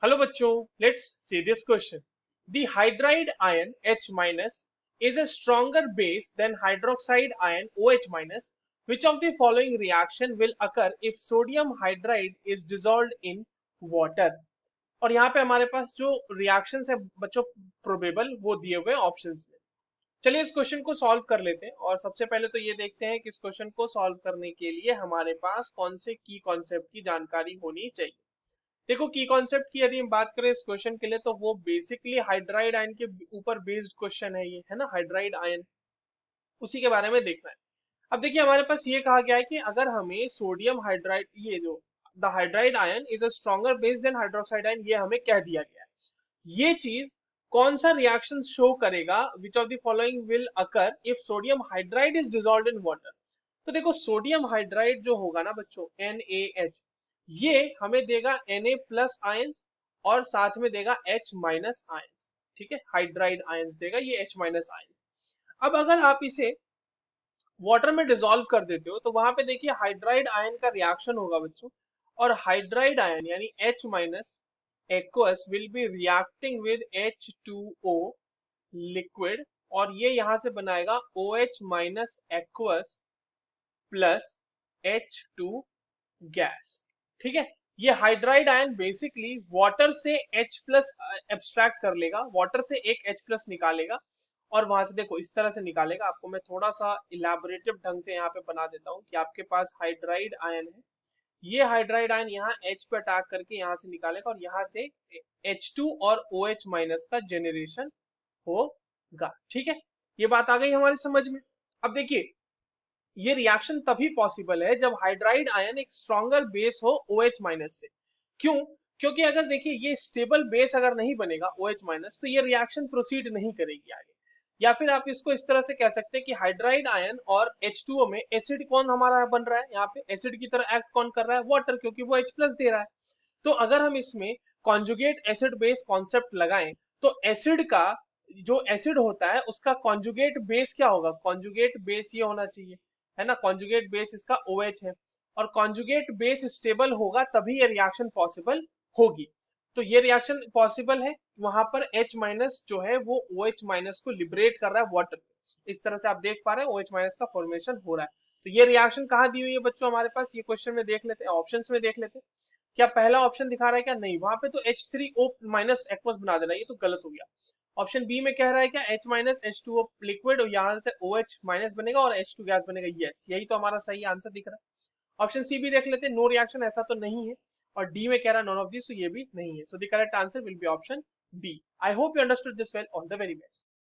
Hello बच्चों, let's see this question. The hydride ion H minus is a stronger base than hydroxide ion OH minus. Which of the following reaction will occur if sodium hydride is dissolved in water? और यहाँ पे हमारे पास जो reaction है बच्चों probable वो दिए हुए ऑप्शंस में. चलिए इस क्वेश्चन को सॉल्व कर लेते हैं और सबसे पहले तो ये देखते हैं कि इस क्वेश्चन को सॉल्व करने के लिए हमारे पास कौन से की कॉन्सेप्ट की जानकारी होनी चाहिए. देखो की कॉन्सेप्ट की यदि हम बात करें इस क्वेश्चन के लिए तो वो बेसिकली हाइड्राइड आयन के ऊपर बेस्ड क्वेश्चन है, ये है ना हाइड्राइड आयन, उसी के बारे में देखना है. अब देखिए हमारे पास ये कहा गया है कि अगर हमें सोडियम हाइड्राइड, ये जो the hydride ion is a stronger base than hydroxide ion, ये हमें कह दिया गया है. ये चीज कौन सा रिएक्शन शो करेगा, which of the following will occur if sodium hydride is dissolved in water. तो देखो सोडियम हाइड्राइड जो होगा ना बच्चों NaH, ये हमें देगा Na प्लस आयंस और साथ में देगा H माइनस आयंस. ठीक है, हाइड्राइड आयंस देगा ये H माइनस आयंस. अब अगर आप इसे वाटर में डिसॉल्व कर देते हो तो वहां पे देखिए हाइड्राइड आयन का रिएक्शन होगा बच्चों, और हाइड्राइड आयन यानी H minus aqueous will be reacting with H2O liquid, और ये यहां से बनाएगा OH minus aqueous plus H2 gas. ठीक है, ये हाइड्राइड आयन बेसिकली वाटर से H प्लस एब्स्ट्रैक्ट कर लेगा, वाटर से एक H प्लस निकालेगा और वहां से देखो इस तरह से निकालेगा. आपको मैं थोड़ा सा इलेबोरेटिव ढंग से यहाँ पे बना देता हूँ कि आपके पास हाइड्राइड आयन है, ये हाइड्राइड आयन यहाँ H पे अटैक करके यहाँ से निकालेगा और यहाँ से H2 और OH माइनस का जेनरेशन होगा. ठीक है, ये बात आ गई हमारी समझ में. अब देखिए ये रिएक्शन तभी पॉसिबल है जब हाइड्राइड आयन एक स्ट्रॉन्गर बेस हो OH माइनस से. क्यों? क्योंकि अगर देखिए ये स्टेबल बेस अगर नहीं बनेगा OH माइनस तो ये रिएक्शन प्रोसीड नहीं करेगी आगे. या फिर आप इसको इस तरह से कह सकते हैं कि हाइड्राइड आयन और H2O में एसिड कौन हमारा बन रहा है, यहाँ पे एसिड की तरह एक्ट कौन कर रहा है, वाटर, क्योंकि वो H प्लस दे रहा है. तो अगर हम इसमें कॉन्जुगेट एसिड बेस कॉन्सेप्ट लगाएं तो एसिड का जो एसिड होता है उसका कॉन्जुगेट बेस क्या होगा, कॉन्जुगेट बेस ये होना चाहिए, है ना. कॉन्जुगेट बेस इसका OH है और कॉन्जुगेट बेस स्टेबल होगा तभी ये रिएक्शन पॉसिबल होगी. तो ये रिएक्शन पॉसिबल है, वहां पर H माइनस जो है वो OH माइनस को लिबरेट कर रहा है वाटर से. इस तरह से आप देख पा रहे हैं OH माइनस का फॉर्मेशन हो रहा है. तो ये रिएक्शन कहाँ दी हुई है बच्चों हमारे पास, ये क्वेश्चन में देख लेते हैं, ऑप्शंस में देख लेते हैं. क्या पहला ऑप्शन दिखा रहा है, क्या नहीं, वहां पे तो H3O माइनस एक्वस बना देना, ये तो गलत हो गया. ऑप्शन बी में कह रहा है क्या H माइनस H2O लिक्विड और यहाँ से OH माइनस बनेगा और H2 गैस बनेगा. यस, यही तो हमारा सही आंसर दिख रहा है. ऑप्शन सी भी देख लेते हैं, नो रिएक्शन, ऐसा तो नहीं है. और डी में कह रहा है नॉन ऑफ दिस, तो ये भी नहीं है. So the correct answer will be option B. I hope you understood this well. All the very best.